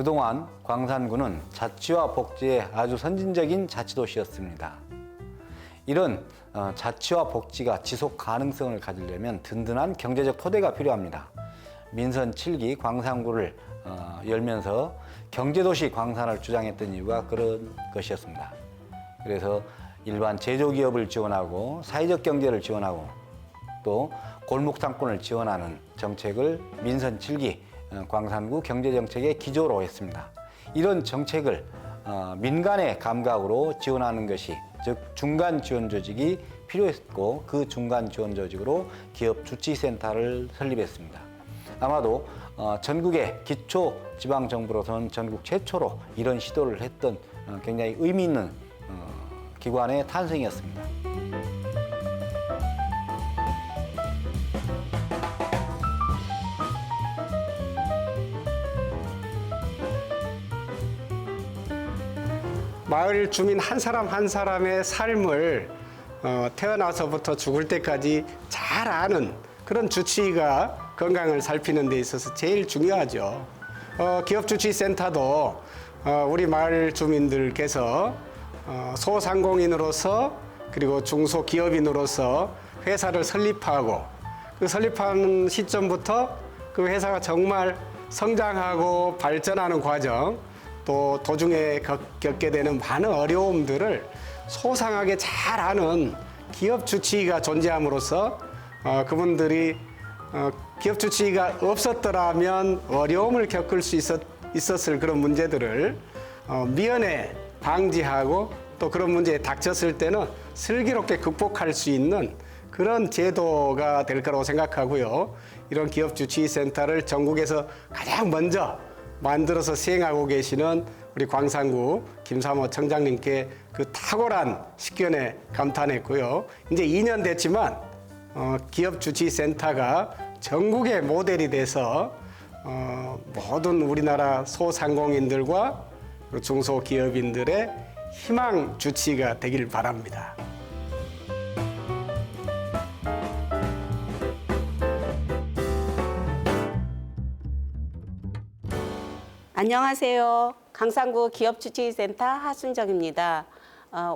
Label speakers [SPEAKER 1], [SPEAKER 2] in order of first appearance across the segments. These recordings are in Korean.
[SPEAKER 1] 그동안 광산구는 자치와 복지의 아주 선진적인 자치도시였습니다. 이런 자치와 복지가 지속 가능성을 가지려면 든든한 경제적 토대가 필요합니다. 민선 7기 광산구를 열면서 경제도시 광산을 주장했던 이유가 그런 것이었습니다. 그래서 일반 제조기업을 지원하고 사회적 경제를 지원하고 또 골목상권을 지원하는 정책을 민선 7기 광산구 경제정책의 기조로 했습니다. 이런 정책을 민간의 감각으로 지원하는 것이 즉 중간 지원 조직이 필요했고 그 중간 지원 조직으로 기업 주치센터를 설립했습니다. 아마도 전국의 기초지방정부로서는 전국 최초로 이런 시도를 했던 굉장히 의미 있는 기관의 탄생이었습니다.
[SPEAKER 2] 마을 주민 한 사람 한 사람의 삶을 태어나서부터 죽을 때까지 잘 아는 그런 주치의가 건강을 살피는 데 있어서 제일 중요하죠. 기업주치센터도 우리 마을 주민들께서 소상공인으로서 그리고 중소기업인으로서 회사를 설립하고 그 설립하는 시점부터 그 회사가 정말 성장하고 발전하는 과정 또 도중에 겪게 되는 많은 어려움들을 소상하게 잘 아는 기업 주치의가 존재함으로써 그분들이 기업 주치의가 없었더라면 어려움을 겪을 수 있었을 그런 문제들을 미연에 방지하고 또 그런 문제에 닥쳤을 때는 슬기롭게 극복할 수 있는 그런 제도가 될 거라고 생각하고요. 이런 기업 주치센터를 전국에서 가장 먼저 만들어서 시행하고 계시는 우리 광산구 김삼호 청장님께 그 탁월한 식견에 감탄했고요. 이제 2년 됐지만 기업주치센터가 전국의 모델이 돼서 모든 우리나라 소상공인들과 중소기업인들의 희망 주치가 되길 바랍니다.
[SPEAKER 3] 안녕하세요. 광산구 기업주치센터 하순정입니다.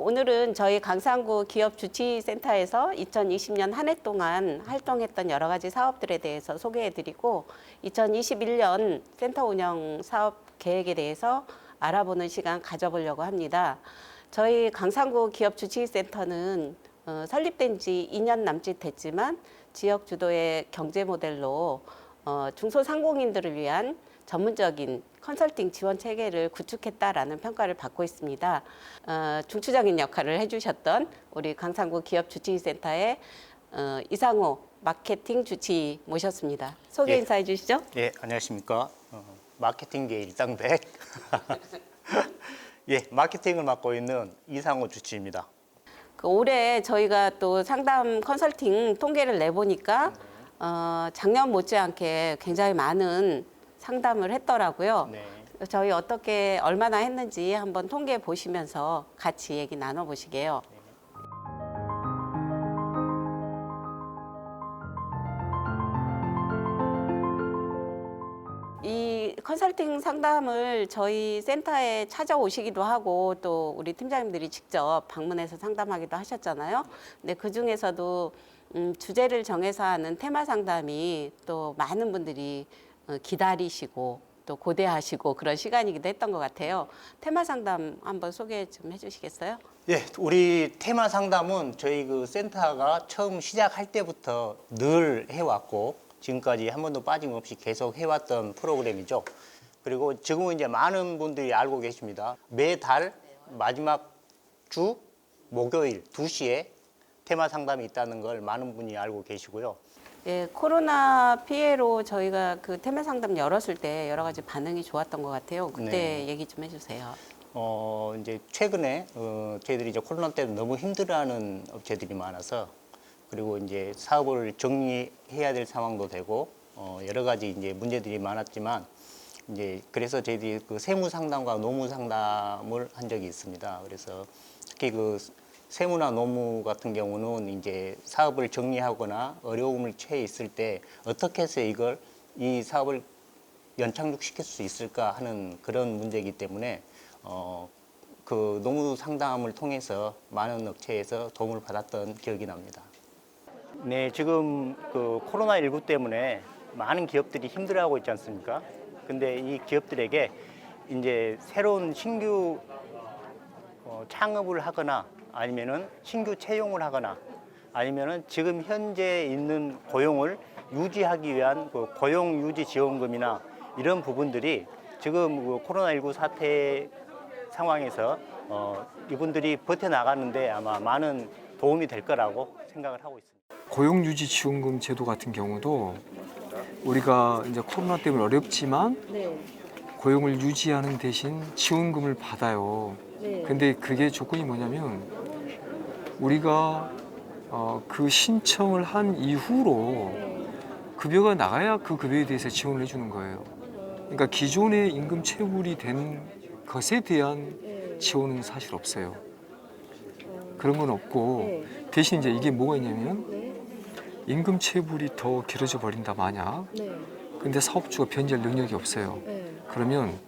[SPEAKER 3] 오늘은 저희 광산구 기업주치센터에서 2020년 한 해 동안 활동했던 여러 가지 사업들에 대해서 소개해드리고 2021년 센터 운영 사업 계획에 대해서 알아보는 시간 가져보려고 합니다. 저희 광산구 기업주치센터는 설립된 지 2년 남짓 됐지만 지역 주도의 경제 모델로 중소상공인들을 위한 전문적인 컨설팅 지원 체계를 구축했다라는 평가를 받고 있습니다. 중추적인 역할을 해주셨던 우리 광산구 기업주치센터의 이상호 마케팅 주치 모셨습니다. 소개 인사해 주시죠.
[SPEAKER 4] 예, 안녕하십니까. 마케팅계 일당백. 예, 마케팅을 맡고 있는 이상호 주치입니다.
[SPEAKER 3] 올해 저희가 또 상담 컨설팅 통계를 내보니까 작년 못지않게 굉장히 많은 상담을 했더라고요.
[SPEAKER 4] 네.
[SPEAKER 3] 저희 어떻게 얼마나 했는지 한번 통계 보시면서 같이 얘기 나눠보시게요. 이 컨설팅 상담을 저희 센터에 찾아오시기도 하고 또 우리 팀장님들이 직접 방문해서 상담하기도 하셨잖아요. 근데 그 중에서도 주제를 정해서 하는 테마 상담이 또 많은 분들이 기다리시고 또 고대하시고 그런 시간이기도 했던 것 같아요. 테마 상담 한번 소개 좀 해주시겠어요?
[SPEAKER 4] 예, 우리 테마 상담은 저희 그 센터가 처음 시작할 때부터 늘 해왔고 지금까지 한 번도 빠짐없이 계속 해왔던 프로그램이죠. 그리고 지금은 이제 많은 분들이 알고 계십니다. 매달 마지막 주 목요일 2시에 테마 상담이 있다는 걸 많은 분이 알고 계시고요.
[SPEAKER 3] 예, 코로나 피해로 저희가 그 테마 상담 열었을 때 여러 가지 반응이 좋았던 것 같아요. 그때
[SPEAKER 4] 네.
[SPEAKER 3] 얘기 좀 해주세요.
[SPEAKER 4] 이제 최근에 저희들이 이제 코로나 때문에 너무 힘들어하는 업체들이 많아서 그리고 이제 사업을 정리해야 될 상황도 되고 여러 가지 이제 문제들이 많았지만 이제 그래서 저희들이 그 세무 상담과 노무 상담을 한 적이 있습니다. 그래서 특히 그 세무나 노무 같은 경우는 이제 사업을 정리하거나 어려움을 처해 있을 때 어떻게 해서 이 사업을 연착륙시킬 수 있을까 하는 그런 문제이기 때문에 그 노무 상담을 통해서 많은 업체에서 도움을 받았던 기억이 납니다. 네, 지금 그 코로나19 때문에 많은 기업들이 힘들어하고 있지 않습니까? 근데 이 기업들에게 이제 새로운 신규 창업을 하거나 아니면은 신규 채용을 하거나 아니면은 지금 현재 있는 고용을 유지하기 위한 그 고용 유지 지원금이나 이런 부분들이 지금 그 코로나19 사태 상황에서 이분들이 버텨나가는데 아마 많은 도움이 될 거라고 생각을 하고 있습니다.
[SPEAKER 5] 고용유지지원금 제도 같은 경우도 우리가 이제 코로나 때문에 어렵지만 고용을 유지하는 대신 지원금을 받아요. 근데 그게 조건이 뭐냐면 우리가 그 신청을 한 이후로 급여가 나가야 그 급여에 대해서 지원을 해주는 거예요. 그러니까 기존의 임금 체불이 된 것에 대한 지원은 사실 없어요. 그런 건 없고 대신 이제 이게 뭐가 있냐면 임금 체불이 더 길어져 버린다 만약. 근데 사업주가 변제할 능력이 없어요. 그러면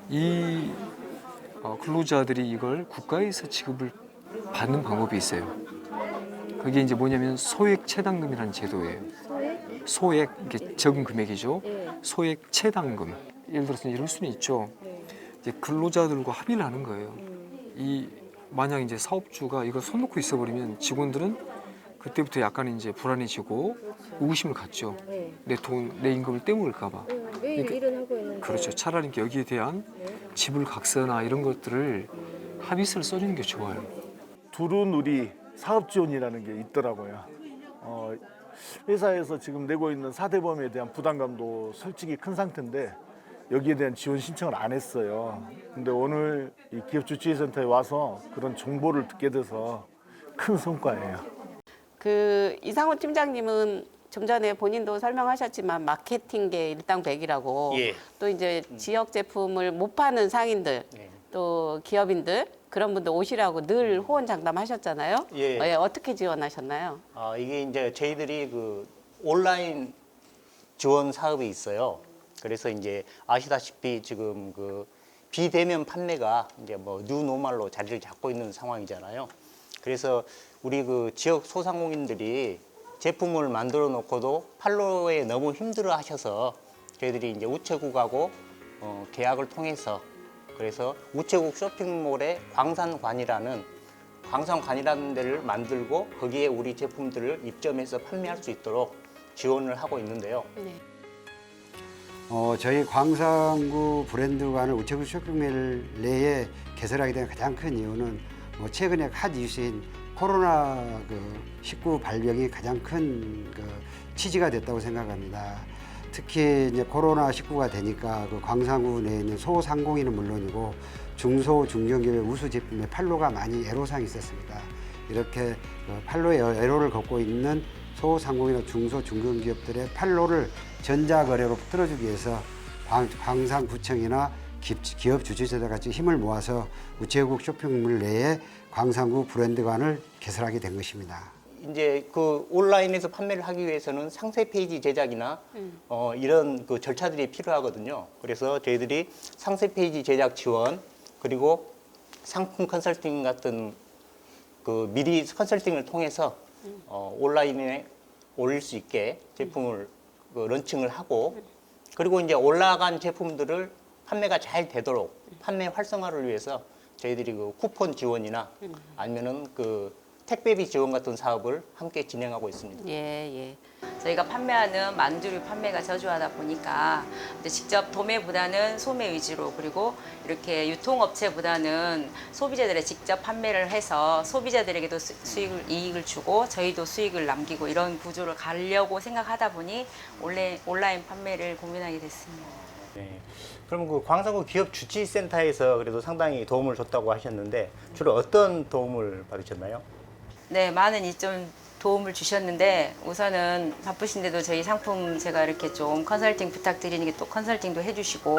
[SPEAKER 5] 이 근로자들이 이걸 국가에서 지급을 받는 방법이 있어요. 그게 이제 뭐냐면 소액 체당금이라는 제도예요. 소액, 이게 적은 금액이죠. 소액 체당금. 예를 들어서 이럴 수는 있죠. 이제 근로자들과 합의를 하는 거예요. 이 만약 이제 사업주가 이걸 손 놓고 있어 버리면 직원들은 그때부터 약간 이제 불안해지고 의구심을 갖죠. 내 임금을 떼먹을까 봐.
[SPEAKER 6] 매일 일은 하고 있는데.
[SPEAKER 5] 그렇죠. 차라리 여기에 대한 지불 각서나 이런 것들을 합의서를 써주는 게 좋아요.
[SPEAKER 7] 두루누리 사업지원이라는 게 있더라고요. 회사에서 지금 내고 있는 사대보험에 대한 부담감도 솔직히 큰 상태인데 여기에 대한 지원 신청을 안 했어요. 근데 오늘 이 기업주치의센터에 와서 그런 정보를 듣게 돼서 큰 성과예요.
[SPEAKER 3] 그 이상호 팀장님은 좀 전에 본인도 설명하셨지만 마케팅계 일당백이라고
[SPEAKER 4] 예.
[SPEAKER 3] 또 이제 지역 제품을 못 파는 상인들 또 기업인들 그런 분들 오시라고 늘 호언장담하셨잖아요.
[SPEAKER 4] 예.
[SPEAKER 3] 어떻게 지원하셨나요?
[SPEAKER 4] 이게 이제 저희들이 그 온라인 지원 사업이 있어요. 그래서 이제 아시다시피 지금 그 비대면 판매가 이제 뭐 뉴노멀로 자리를 잡고 있는 상황이잖아요. 그래서 우리 그 지역 소상공인들이 제품을 만들어 놓고도 판로에 너무 힘들어 하셔서 저희들이 이제 우체국하고 계약을 통해서 그래서 우체국 쇼핑몰에 광산관이라는 데를 만들고 거기에 우리 제품들을 입점해서 판매할 수 있도록 지원을 하고 있는데요.
[SPEAKER 3] 네.
[SPEAKER 8] 저희 광산구 브랜드관을 우체국 쇼핑몰 내에 개설하게 된 가장 큰 이유는 최근에 핫 이슈인 코로나19 발병이 가장 큰 취지가 됐다고 생각합니다. 특히 이제 코로나19가 되니까 그 광산구 내에 있는 소상공인은 물론이고 중소 중견기업의 우수 제품의 판로가 많이 애로사항이 있었습니다. 이렇게 판로에 애로를 겪고 있는 소상공인이나 중소 중견기업들의 판로를 전자거래로 틀어주기 위해서 광산구청이나 기업 주최자들 같이 힘을 모아서 우체국 쇼핑몰 내에 광산구 브랜드관을 개설하게 된 것입니다.
[SPEAKER 4] 이제 그 온라인에서 판매를 하기 위해서는 상세 페이지 제작이나 이런 그 절차들이 필요하거든요. 그래서 저희들이 상세 페이지 제작 지원 그리고 상품 컨설팅 같은 그 미리 컨설팅을 통해서 온라인에 올릴 수 있게 제품을 그 런칭을 하고 그리고 이제 올라간 제품들을 판매가 잘 되도록 판매 활성화를 위해서 저희들이 그 쿠폰 지원이나 아니면은 그 택배비 지원 같은 사업을 함께 진행하고 있습니다.
[SPEAKER 9] 예. 저희가 판매하는 만두류 판매가 저조하다 보니까 이제 직접 도매보다는 소매 위주로 그리고 이렇게 유통업체보다는 소비자들의 직접 판매를 해서 소비자들에게도 이익을 주고 저희도 수익을 남기고 이런 구조를 가려고 생각하다 보니 온라인 판매를 고민하게 됐습니다.
[SPEAKER 4] 네. 그럼 그 광산구 기업주치센터에서 그래도 상당히 도움을 줬다고 하셨는데 주로 어떤 도움을 받으셨나요?
[SPEAKER 9] 네, 많은 좀 도움을 주셨는데 우선은 바쁘신데도 저희 상품 제가 이렇게 좀 컨설팅 부탁드리는 게 또 컨설팅도 해주시고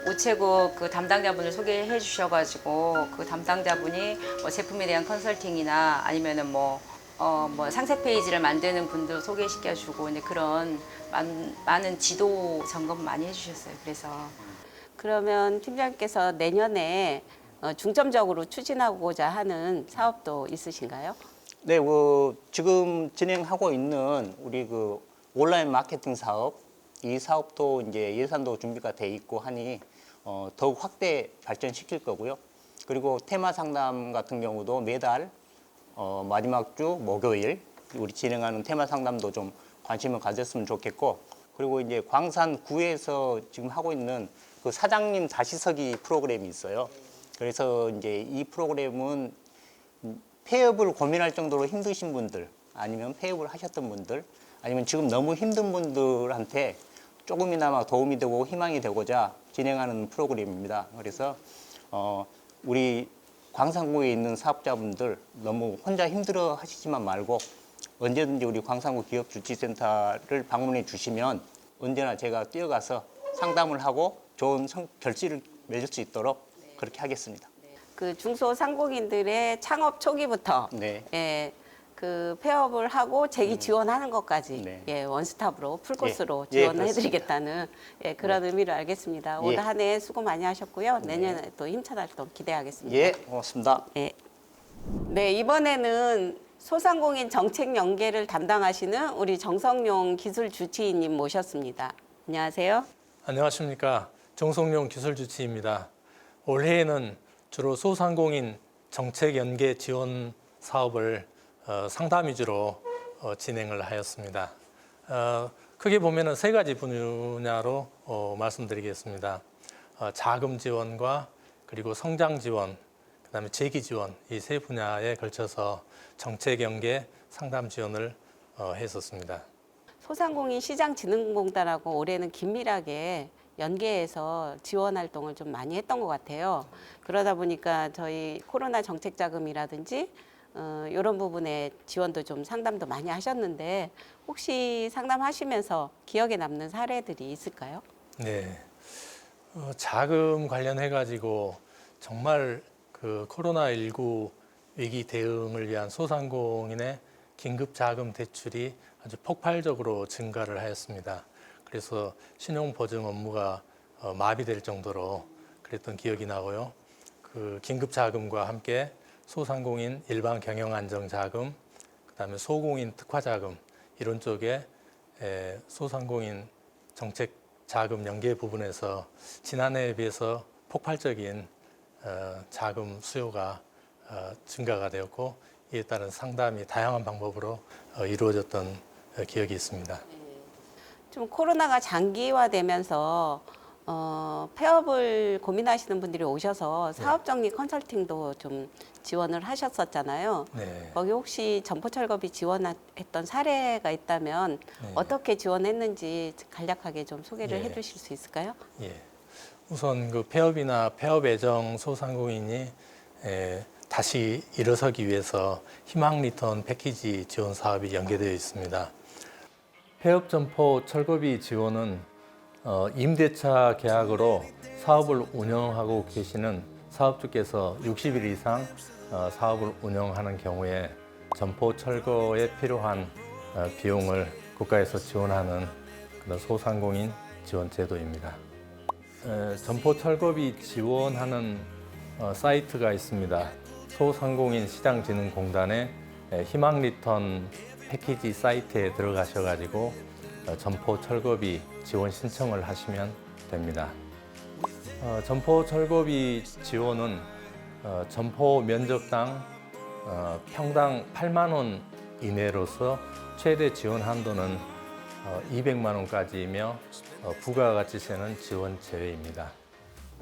[SPEAKER 9] 우체국 그 담당자분을 소개해 주셔가지고 그 담당자분이 뭐 제품에 대한 컨설팅이나 아니면은 뭐 뭐 상세 페이지를 만드는 분도 소개시켜주고 이제 그런 많은 지도 점검 많이 해주셨어요. 그래서
[SPEAKER 3] 그러면 팀장님께서 내년에 중점적으로 추진하고자 하는 사업도 있으신가요?
[SPEAKER 4] 네, 지금 진행하고 있는 우리 그 온라인 마케팅 사업, 이 사업도 이제 예산도 준비가 돼 있고 하니 더욱 확대 발전시킬 거고요. 그리고 테마 상담 같은 경우도 매달 마지막 주 목요일 우리 진행하는 테마 상담도 좀 관심을 가졌으면 좋겠고, 그리고 이제 광산구에서 지금 하고 있는 그 사장님 다시서기 프로그램이 있어요. 그래서 이제 이 프로그램은 폐업을 고민할 정도로 힘드신 분들, 아니면 폐업을 하셨던 분들, 아니면 지금 너무 힘든 분들한테 조금이나마 도움이 되고 희망이 되고자 진행하는 프로그램입니다. 그래서 우리 광산구에 있는 사업자분들 너무 혼자 힘들어 하시지만 말고 언제든지 우리 광산구 기업주치센터를 방문해 주시면 언제나 제가 뛰어가서 상담을 하고 좋은 결실을 맺을 수 있도록 그렇게 하겠습니다.
[SPEAKER 3] 그 중소상공인들의 창업 초기부터
[SPEAKER 4] 네.
[SPEAKER 3] 예, 그 폐업을 하고 재기 지원하는 것까지
[SPEAKER 4] 네.
[SPEAKER 3] 예, 원스톱으로 풀코스로
[SPEAKER 4] 예,
[SPEAKER 3] 지원을
[SPEAKER 4] 그렇습니다.
[SPEAKER 3] 해드리겠다는 예, 그런 의미를 알겠습니다. 올
[SPEAKER 4] 예.
[SPEAKER 3] 한 해 수고 많이 하셨고요. 내년에 또 힘찬 활동 기대하겠습니다.
[SPEAKER 4] 예, 고맙습니다.
[SPEAKER 3] 예. 네, 이번에는 소상공인 정책 연계를 담당하시는 우리 정성용 기술주치의님 모셨습니다. 안녕하세요.
[SPEAKER 6] 안녕하십니까. 정성용 기술주치의입니다. 올해에는 주로 소상공인 정책 연계 지원 사업을 상담 위주로 진행을 하였습니다. 크게 보면은 세 가지 분야로 말씀드리겠습니다. 자금 지원과 그리고 성장 지원, 그다음에 재기 지원, 이 세 분야에 걸쳐서 정책 연계 상담 지원을 했었습니다.
[SPEAKER 3] 소상공인 시장진흥공단하고 올해는 긴밀하게 연계해서 지원 활동을 좀 많이 했던 것 같아요. 그러다 보니까 저희 코로나 정책 자금이라든지 이런 부분에 지원도 좀 상담도 많이 하셨는데 혹시 상담하시면서 기억에 남는 사례들이 있을까요?
[SPEAKER 6] 네, 자금 관련해 가지고 정말 그 코로나19 위기 대응을 위한 소상공인의 긴급 자금 대출이 아주 폭발적으로 증가를 하였습니다. 그래서 신용 보증 업무가 마비될 정도로 그랬던 기억이 나고요. 그 긴급 자금과 함께 소상공인 일반 경영 안정 자금, 그다음에 소공인 특화 자금 이런 쪽에 소상공인 정책 자금 연계 부분에서 지난해에 비해서 폭발적인 자금 수요가 증가가 되었고, 이에 따른 상담이 다양한 방법으로 이루어졌던 기억이 있습니다.
[SPEAKER 3] 좀 코로나가 장기화되면서 폐업을 고민하시는 분들이 오셔서 사업정리 컨설팅도 좀 지원을 하셨었잖아요.
[SPEAKER 6] 네.
[SPEAKER 3] 거기 혹시 점포철거비 지원했던 사례가 있다면
[SPEAKER 6] 네.
[SPEAKER 3] 어떻게 지원했는지 간략하게 좀 소개를
[SPEAKER 6] 예.
[SPEAKER 3] 해주실 수 있을까요?
[SPEAKER 6] 예. 우선 그 폐업이나 폐업 예정 소상공인이 다시 일어서기 위해서 희망 리턴 패키지 지원 사업이 연계되어 있습니다. 폐업 점포 철거비 지원은 임대차 계약으로 사업을 운영하고 계시는 사업주께서 60일 이상 사업을 운영하는 경우에 점포 철거에 필요한 비용을 국가에서 지원하는 그런 소상공인 지원 제도입니다. 점포 철거비 지원하는 사이트가 있습니다. 소상공인 시장진흥공단의 희망 리턴 패키지 사이트에 들어가셔가지고 점포 철거비 지원 신청을 하시면 됩니다. 점포 철거비 지원은 점포 면적당 평당 8만 원 이내로서 최대 지원 한도는 200만 원까지이며 부가가치세는 지원 제외입니다.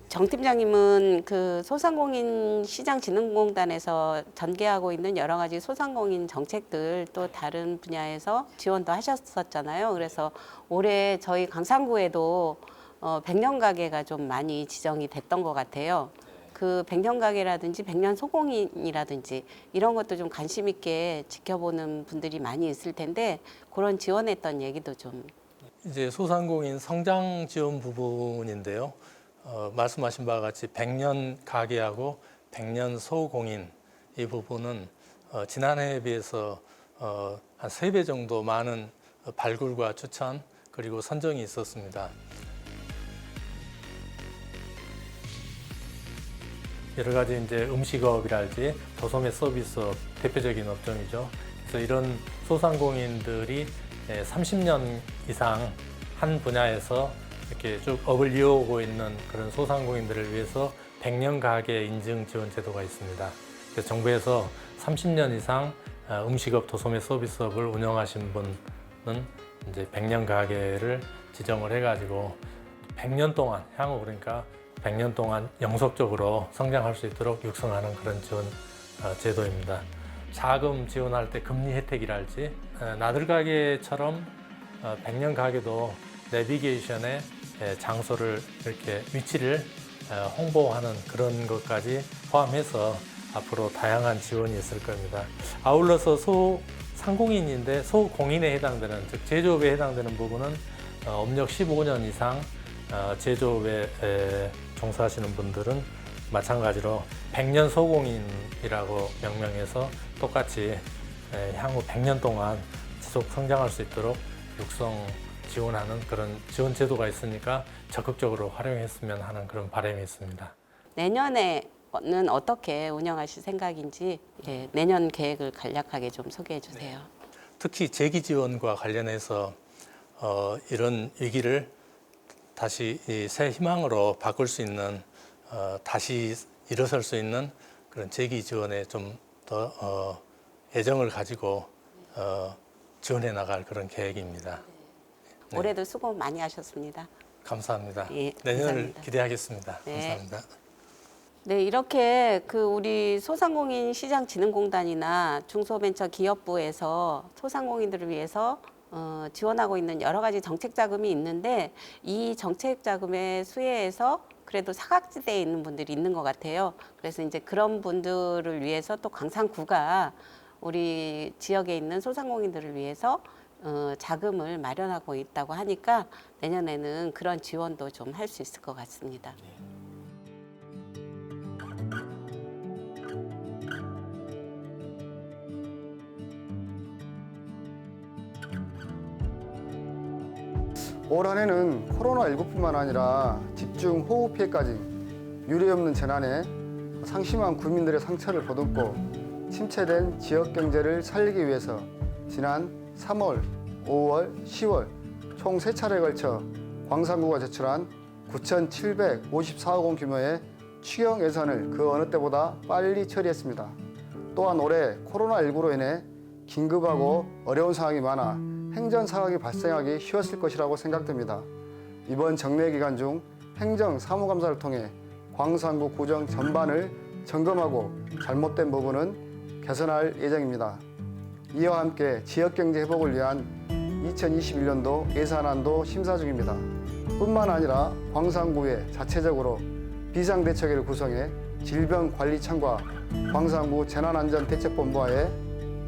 [SPEAKER 3] 정 팀장님은 그 소상공인 시장진흥공단에서 전개하고 있는 여러 가지 소상공인 정책들 또 다른 분야에서 지원도 하셨었잖아요. 그래서 올해 저희 광산구에도 100년 가게가 좀 많이 지정이 됐던 것 같아요. 그 100년 가게라든지 100년 소공인이라든지 이런 것도 좀 관심 있게 지켜보는 분들이 많이 있을 텐데 그런 지원했던 얘기도 좀.
[SPEAKER 6] 이제 소상공인 성장 지원 부분인데요. 말씀하신 바와 같이 100년 가게하고 100년 소공인 이 부분은 지난해에 비해서 한 3배 정도 많은 발굴과 추천 그리고 선정이 있었습니다. 여러 가지 이제 음식업이랄지 도소매 서비스업 대표적인 업종이죠. 그래서 이런 소상공인들이 30년 이상 한 분야에서 이렇게 쭉 업을 이어오고 있는 그런 소상공인들을 위해서 100년 가게 인증 지원 제도가 있습니다. 그래서 정부에서 30년 이상 음식업 도소매 서비스업을 운영하신 분은 이제 100년 가게를 지정을 해가지고 100년 동안 향후 그러니까 100년 동안 영속적으로 성장할 수 있도록 육성하는 그런 지원 제도입니다. 자금 지원할 때 금리 혜택이랄지 나들 가게처럼 100년 가게도 내비게이션에 장소를 이렇게 위치를 홍보하는 그런 것까지 포함해서 앞으로 다양한 지원이 있을 겁니다. 아울러서 소상공인인데 소공인에 해당되는 즉 제조업에 해당되는 부분은 업력 15년 이상 제조업에 종사하시는 분들은 마찬가지로 100년 소공인이라고 명명해서 똑같이 향후 100년 동안 지속 성장할 수 있도록 육성 지원하는 그런 지원 제도가 있으니까 적극적으로 활용했으면 하는 그런 바람이 있습니다.
[SPEAKER 3] 내년에는 어떻게 운영하실 생각인지 내년 계획을 간략하게 좀 소개해 주세요.
[SPEAKER 6] 특히 재기 지원과 관련해서 이런 위기를 다시 새 희망으로 바꿀 수 있는 다시 일어설 수 있는 그런 재기 지원에 좀 더 애정을 가지고 지원해 나갈 그런 계획입니다. 네.
[SPEAKER 3] 올해도 수고 많이 하셨습니다.
[SPEAKER 6] 감사합니다.
[SPEAKER 3] 예,
[SPEAKER 6] 내년을
[SPEAKER 3] 감사합니다.
[SPEAKER 6] 기대하겠습니다.
[SPEAKER 3] 네.
[SPEAKER 6] 감사합니다.
[SPEAKER 3] 네, 이렇게 우리 소상공인 시장진흥공단이나 중소벤처기업부에서 소상공인들을 위해서 지원하고 있는 여러 가지 정책 자금이 있는데 이 정책 자금의 수혜에서 그래도 사각지대에 있는 분들이 있는 것 같아요. 그래서 이제 그런 분들을 위해서 또 광산구가 우리 지역에 있는 소상공인들을 위해서 자금을 마련하고 있다고 하니까 내년에는 그런 지원도 좀 할 수 있을 것 같습니다.
[SPEAKER 10] 올 한해는 코로나19뿐만 아니라 집중 호우 피해까지 유례없는 재난에 상심한 국민들의 상처를 보듬고 침체된 지역 경제를 살리기 위해서 지난 3월, 5월, 10월 총 3차례에 걸쳐 광산구가 제출한 9,754억 원 규모의 추경 예산을 그 어느 때보다 빨리 처리했습니다. 또한 올해 코로나19로 인해 긴급하고 어려운 상황이 많아 행정 사각이 발생하기 쉬웠을 것이라고 생각됩니다. 이번 정례 기간 중 행정 사무감사를 통해 광산구 구정 전반을 점검하고 잘못된 부분은 개선할 예정입니다. 이와 함께 지역경제 회복을 위한 2021년도 예산안도 심사 중입니다. 뿐만 아니라 광산구에 자체적으로 비상대책회를 구성해 질병관리청과 광산구 재난안전대책본부와의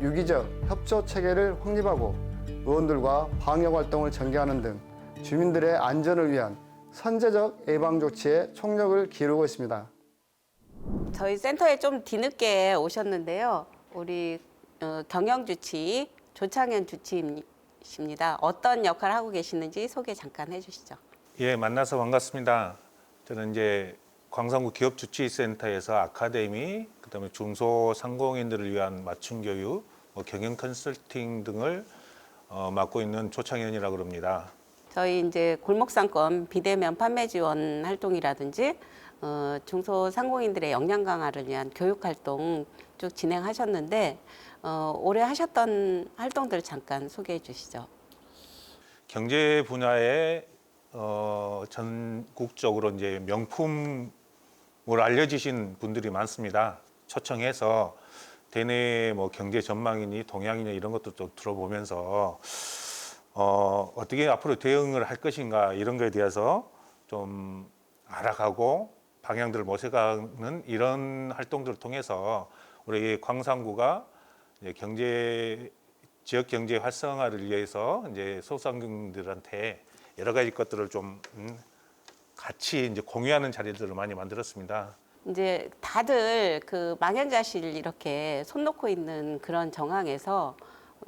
[SPEAKER 10] 유기적 협조체계를 확립하고 의원들과 방역활동을 전개하는 등 주민들의 안전을 위한 선제적 예방조치에 총력을 기울이고 있습니다.
[SPEAKER 3] 저희 센터에 좀 뒤늦게 오셨는데요. 우리 경영주치 조창현 주치입니다. 어떤 역할을 하고 계시는지 소개 잠깐 해주시죠.
[SPEAKER 11] 예, 만나서 반갑습니다. 저는 이제 광산구 기업주치센터에서 아카데미, 그다음에 중소상공인들을 위한 맞춤 교육, 경영 컨설팅 등을 맡고 있는 조창현이라고 합니다.
[SPEAKER 3] 저희 이제 골목상권 비대면 판매 지원 활동이라든지 중소상공인들의 역량 강화를 위한 교육 활동 쭉 진행하셨는데 올해 하셨던 활동들 잠깐 소개해 주시죠.
[SPEAKER 11] 경제 분야에 전국적으로 이제 명품으로 알려지신 분들이 많습니다. 초청해서 대내 경제 전망이니 동향이니 이런 것도 좀 들어보면서 어떻게 앞으로 대응을 할 것인가 이런 거에 대해서 좀 알아가고 방향들을 모색하는 이런 활동들을 통해서 우리 광산구가 이제 지역 경제 활성화를 위해서 이제 소상공인들한테 여러 가지 것들을 좀 같이 이제 공유하는 자리들을 많이 만들었습니다.
[SPEAKER 3] 이제 다들 망연자실 이렇게 손 놓고 있는 그런 정황에서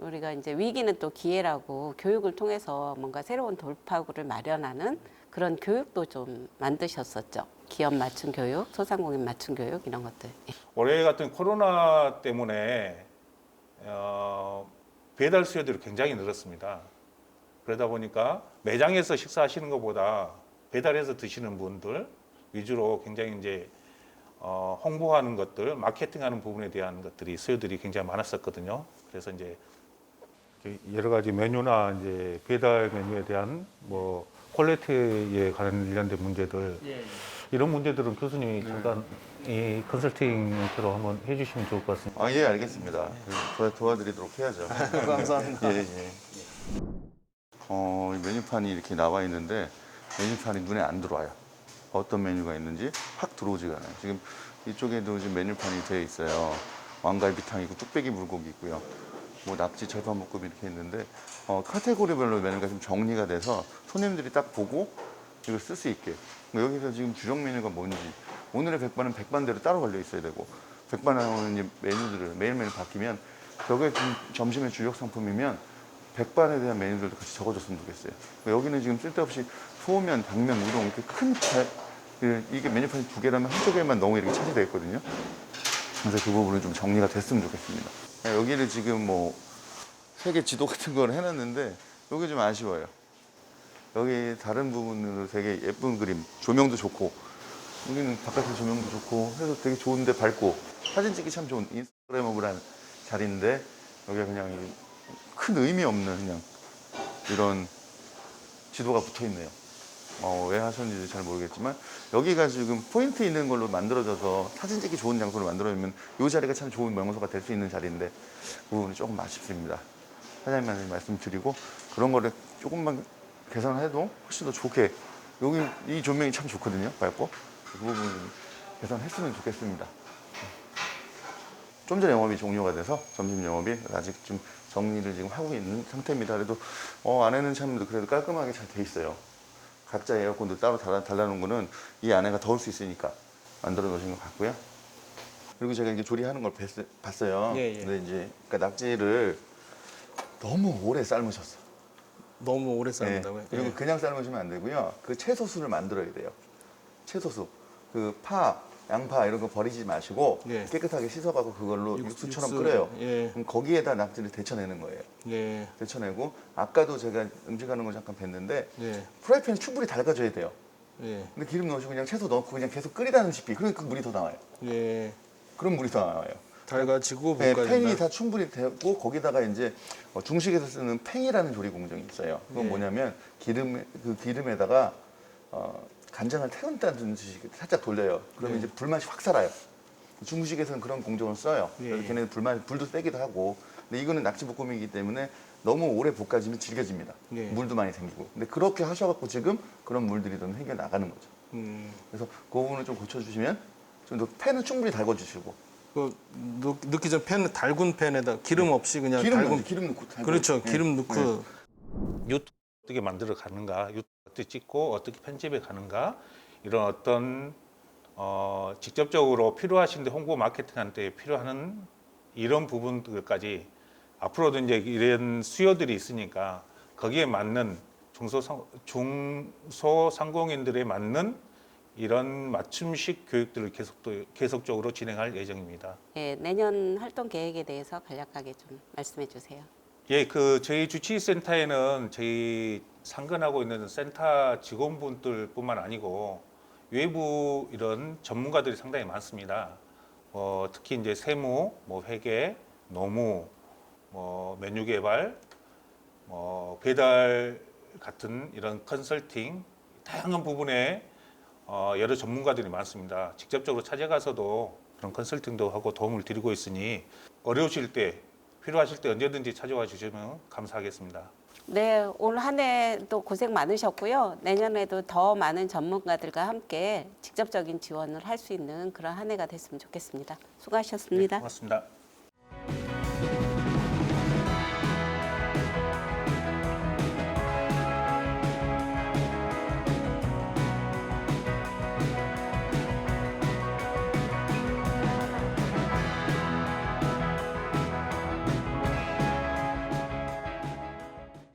[SPEAKER 3] 우리가 이제 위기는 또 기회라고 교육을 통해서 뭔가 새로운 돌파구를 마련하는 그런 교육도 좀 만드셨었죠. 기업 맞춤 교육, 소상공인 맞춤 교육 이런 것들.
[SPEAKER 11] 올해 같은 코로나 때문에 배달 수요들이 굉장히 늘었습니다. 그러다 보니까 매장에서 식사하시는 것보다 배달해서 드시는 분들 위주로 굉장히 이제 홍보하는 것들, 마케팅하는 부분에 대한 것들이 수요들이 굉장히 많았었거든요. 그래서 이제 여러 가지 메뉴나 이제 배달 메뉴에 대한 뭐 퀄리티에 관련된 문제들 이런 문제들은 교수님이 잠깐 이 컨설팅 형태로 한번 해주시면 좋을 것 같습니다.
[SPEAKER 12] 아, 예, 알겠습니다. 도와드리도록 해야죠.
[SPEAKER 4] 감사합니다.
[SPEAKER 12] 예, 예. 이 메뉴판이 이렇게 나와 있는데 메뉴판이 눈에 안 들어와요. 어떤 메뉴가 있는지 확 들어오지가 않아요. 지금 이쪽에도 지금 메뉴판이 되어 있어요. 왕갈비탕 있고 뚝배기 물고기 있고요. 뭐 낙지 절판볶음 이렇게 있는데 카테고리별로 메뉴가 좀 정리가 돼서 손님들이 딱 보고 이걸 쓸 수 있게. 여기서 지금 주력 메뉴가 뭔지 오늘의 백반은 백반대로 따로 걸려 있어야 되고 백반에 나오는 이제 메뉴들을 매일 메뉴 바뀌면 저게 점심의 주력 상품이면 백반에 대한 메뉴들도 같이 적어줬으면 좋겠어요. 여기는 지금 쓸데없이 소면, 당면, 우동 이렇게 이게 메뉴판이 2개라면 한쪽에만 너무 이렇게 차지되어 있거든요. 그래서 그 부분은 좀 정리가 됐으면 좋겠습니다. 여기를 지금 뭐 세계 지도 같은 걸 해놨는데 여기 좀 아쉬워요. 여기 다른 부분으로 되게 예쁜 그림, 조명도 좋고 여기는 바깥에 조명도 좋고 해서 되게 좋은데 밝고 사진 찍기 참 좋은 인스타그래머블한 자리인데 여기가 그냥 큰 의미 없는 그냥 이런 지도가 붙어 있네요. 왜 하셨는지 잘 모르겠지만 여기가 지금 포인트 있는 걸로 만들어져서 사진 찍기 좋은 장소로 만들어주면 이 자리가 참 좋은 명소가 될 수 있는 자리인데 그 부분이 조금 아쉽습니다. 사장님한테 말씀드리고 그런 거를 조금만 개선해도 훨씬 더 좋게 여기 이 조명이 참 좋거든요. 밝고 그 부분 개선했으면 좋겠습니다. 좀 전에 영업이 종료가 돼서 점심 영업이 아직 좀 정리를 지금 하고 있는 상태입니다. 그래도 안에는 참 그래도 깔끔하게 잘 돼 있어요. 각자 에어컨도 따로 달라놓은 거는 이 안에가 더울 수 있으니까 만들어 놓으신 것 같고요. 그리고 제가 이제 조리하는 걸 봤어요.
[SPEAKER 4] 예, 예.
[SPEAKER 12] 근데 이제 그러니까 낙지를 너무 오래 삶으셨어.
[SPEAKER 4] 너무 오래 삶는다고요?
[SPEAKER 12] 그리고 그냥 삶으시면 안 되고요. 그 채소수를 만들어야 돼요. 채소수. 그 파, 양파 이런 거 버리지 마시고
[SPEAKER 4] 예.
[SPEAKER 12] 깨끗하게 씻어가고 그걸로 육수처럼
[SPEAKER 4] 육수,
[SPEAKER 12] 끓여요.
[SPEAKER 4] 예.
[SPEAKER 12] 그럼 거기에다 낙지를 데쳐내는 거예요.
[SPEAKER 4] 예.
[SPEAKER 12] 데쳐내고 아까도 제가 음식하는 거 잠깐 뵀는데
[SPEAKER 4] 예.
[SPEAKER 12] 프라이팬이 충분히 달궈져야 돼요.
[SPEAKER 4] 예.
[SPEAKER 12] 근데 기름 넣으시고 그냥 채소 넣고 그냥 계속 끓이다는 싶이 그러니까 물이 더 나와요.
[SPEAKER 4] 예.
[SPEAKER 12] 그럼 물이 더 나와요.
[SPEAKER 4] 달가지고
[SPEAKER 12] 네,
[SPEAKER 4] 볶아야
[SPEAKER 12] 팬이
[SPEAKER 4] 된다.
[SPEAKER 12] 다 충분히 되고 거기다가 이제 중식에서 쓰는 팽이라는 조리 공정이 있어요. 그건
[SPEAKER 4] 예.
[SPEAKER 12] 뭐냐면 기름에다가 간장을 태운다는 듯이 살짝 돌려요. 그러면
[SPEAKER 4] 예.
[SPEAKER 12] 이제 불맛이 확 살아요. 중식에서는 그런 공정을 써요.
[SPEAKER 4] 예.
[SPEAKER 12] 그래서 걔네는 불도 세기도 하고. 근데 이거는 낙지볶음이기 때문에 너무 오래 볶아지면 질겨집니다.
[SPEAKER 4] 예.
[SPEAKER 12] 물도 많이 생기고. 근데 그렇게 하셔갖고 지금 그런 물들이 좀 생겨 나가는 거죠. 그래서 그 부분을 좀 고쳐주시면 좀 더 팬은 충분히 달궈주시고.
[SPEAKER 4] 그 넣기 전 팬 달군 팬에다 기름 없이 그냥 달군
[SPEAKER 12] 기름 넣고 달궈.
[SPEAKER 4] 그렇죠.
[SPEAKER 12] 예.
[SPEAKER 4] 기름 넣고
[SPEAKER 12] 예.
[SPEAKER 11] 유튜브 어떻게 만들어 가는가, 유튜브 어떻게 찍고 어떻게 편집해 가는가 이런 어떤 직접적으로 필요하신데 홍보 마케팅할 때 필요한 이런 부분들까지 앞으로도 이제 이런 수요들이 있으니까 거기에 맞는 중소상공인들에 맞는 이런 맞춤식 교육들을 계속적으로 진행할 예정입니다.
[SPEAKER 3] 예, 내년 활동 계획에 대해서 간략하게 좀 말씀해 주세요.
[SPEAKER 11] 예, 저희 주치센터에는 저희 상근하고 있는 센터 직원분들뿐만 아니고 외부 이런 전문가들이 상당히 많습니다. 특히 이제 세무, 회계, 노무, 메뉴 개발, 배달 같은 이런 컨설팅 다양한 부분에 여러 전문가들이 많습니다. 직접적으로 찾아가서도 그런 컨설팅도 하고 도움을 드리고 있으니 어려우실 때, 필요하실 때 언제든지 찾아와 주시면 감사하겠습니다.
[SPEAKER 3] 네, 올 한 해도 고생 많으셨고요. 내년에도 더 많은 전문가들과 함께 직접적인 지원을 할 수 있는 그런 한 해가 됐으면 좋겠습니다. 수고하셨습니다.
[SPEAKER 11] 네, 고맙습니다.